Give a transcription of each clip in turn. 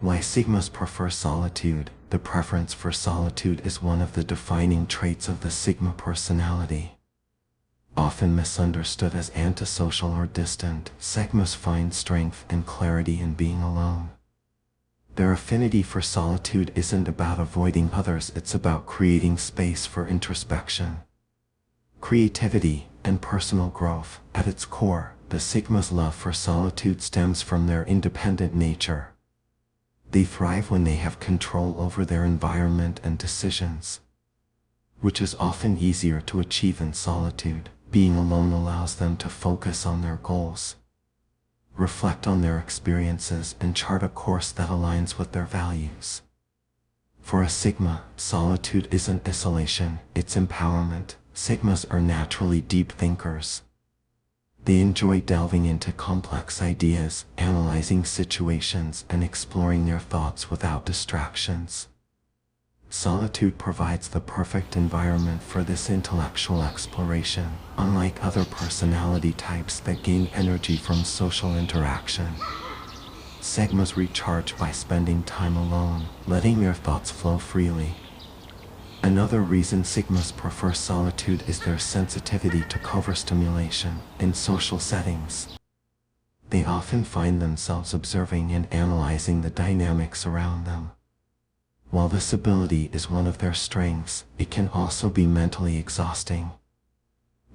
Why Sigmas prefer solitude. The preference for solitude is one of the defining traits of the Sigma personality. Often misunderstood as antisocial or distant, Sigmas find strength and clarity in being alone. Their affinity for solitude isn't about avoiding others, it's about creating space for introspection, creativity, and personal growth. At its core, the Sigma's love for solitude stems from their independent nature. They thrive when they have control over their environment and decisions, which is often easier to achieve in solitude. Being alone allows them to focus on their goals, reflect on their experiences, and chart a course that aligns with their values. For a Sigma, solitude isn't isolation, it's empowerment. Sigmas are naturally deep thinkers. They enjoy delving into complex ideas, analyzing situations, and exploring their thoughts without distractions. Solitude provides the perfect environment for this intellectual exploration. Unlike other personality types that gain energy from social interaction, Sigmas recharge by spending time alone, letting their thoughts flow freely. Another reason Sigmas prefer solitude is their sensitivity to overstimulation. In social settings, they often find themselves observing and analyzing the dynamics around them. While this ability is one of their strengths, it can also be mentally exhausting.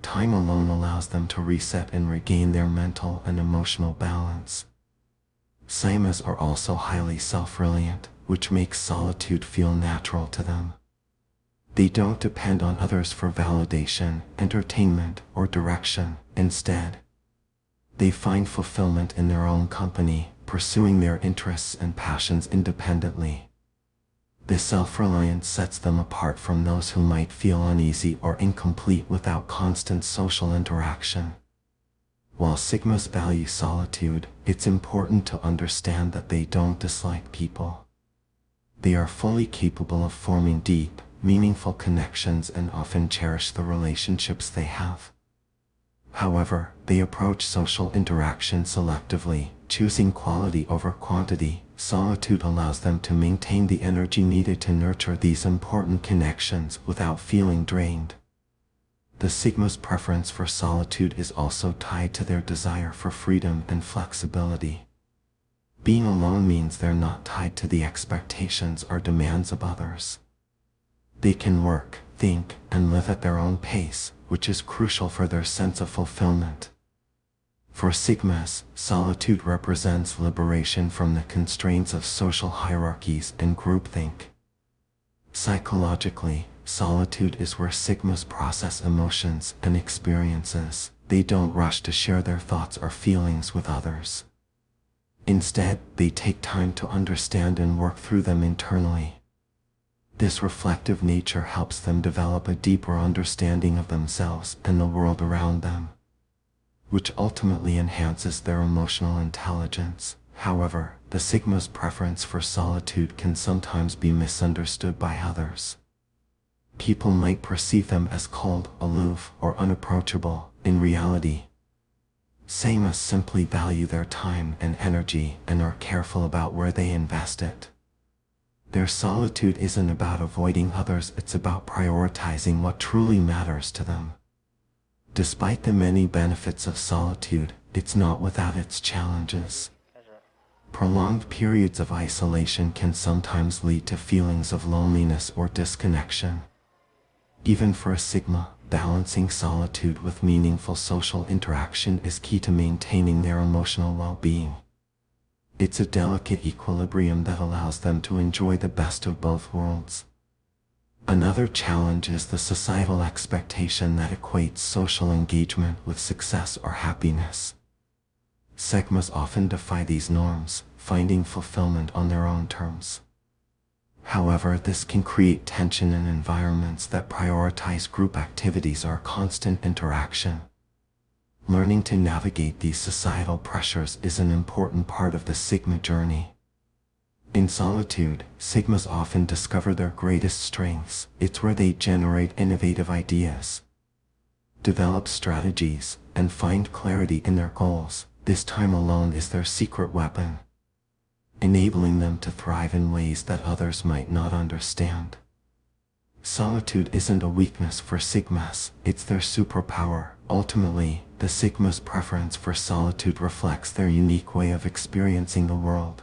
Time alone allows them to reset and regain their mental and emotional balance. Sigmas are also highly self-reliant, which makes solitude feel natural to them. They don't depend on others for validation, entertainment, or direction. Instead, they find fulfillment in their own company, pursuing their interests and passions independently. This self-reliance sets them apart from those who might feel uneasy or incomplete without constant social interaction. While Sigmas value solitude, it's important to understand that they don't dislike people. They are fully capable of forming deep, meaningful connections and often cherish the relationships they have. However, they approach social interaction selectively, choosing quality over quantity. Solitude allows them to maintain the energy needed to nurture these important connections without feeling drained. The Sigma's preference for solitude is also tied to their desire for freedom and flexibility. Being alone means they're not tied to the expectations or demands of others. They can work, think, and live at their own pace, which is crucial for their sense of fulfillment. For Sigmas, solitude represents liberation from the constraints of social hierarchies and groupthink. Psychologically, solitude is where Sigmas process emotions and experiences. They don't rush to share their thoughts or feelings with others. Instead, they take time to understand and work through them internally. This reflective nature helps them develop a deeper understanding of themselves and the world around them, which ultimately enhances their emotional intelligence. However, the Sigma's preference for solitude can sometimes be misunderstood by others. People might perceive them as cold, aloof, or unapproachable. In reality, Sigmas simply value their time and energy and are careful about where they invest it. Their solitude isn't about avoiding others, it's about prioritizing what truly matters to them. Despite the many benefits of solitude, it's not without its challenges. Prolonged periods of isolation can sometimes lead to feelings of loneliness or disconnection. Even for a Sigma, balancing solitude with meaningful social interaction is key to maintaining their emotional well-being. It's a delicate equilibrium that allows them to enjoy the best of both worlds. Another challenge is the societal expectation that equates social engagement with success or happiness. Sigmas often defy these norms, finding fulfillment on their own terms. However, this can create tension in environments that prioritize group activities or constant interaction. Learning to navigate these societal pressures is an important part of the Sigma journey. In solitude, Sigmas often discover their greatest strengths. It's where they generate innovative ideas, develop strategies, and find clarity in their goals. This time alone is their secret weapon. enabling them to thrive in ways that others might not understand. Solitude isn't a weakness for Sigmas, it's their superpower. Ultimately, the Sigma's preference for solitude reflects their unique way of experiencing the world.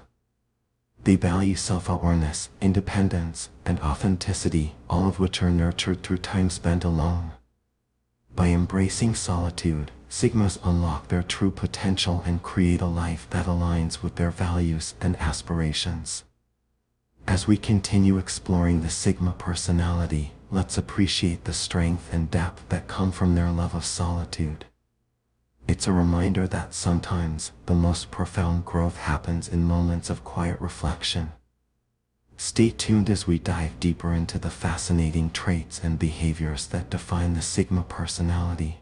They value self-awareness, independence, and authenticity, all of which are nurtured through time spent alone. By embracing solitude, Sigmas unlock their true potential and create a life that aligns with their values and aspirations. As we continue exploring the Sigma personality, let's appreciate the strength and depth that come from their love of solitude. It's a reminder that sometimes the most profound growth happens in moments of quiet reflection. Stay tuned as we dive deeper into the fascinating traits and behaviors that define the Sigma personality.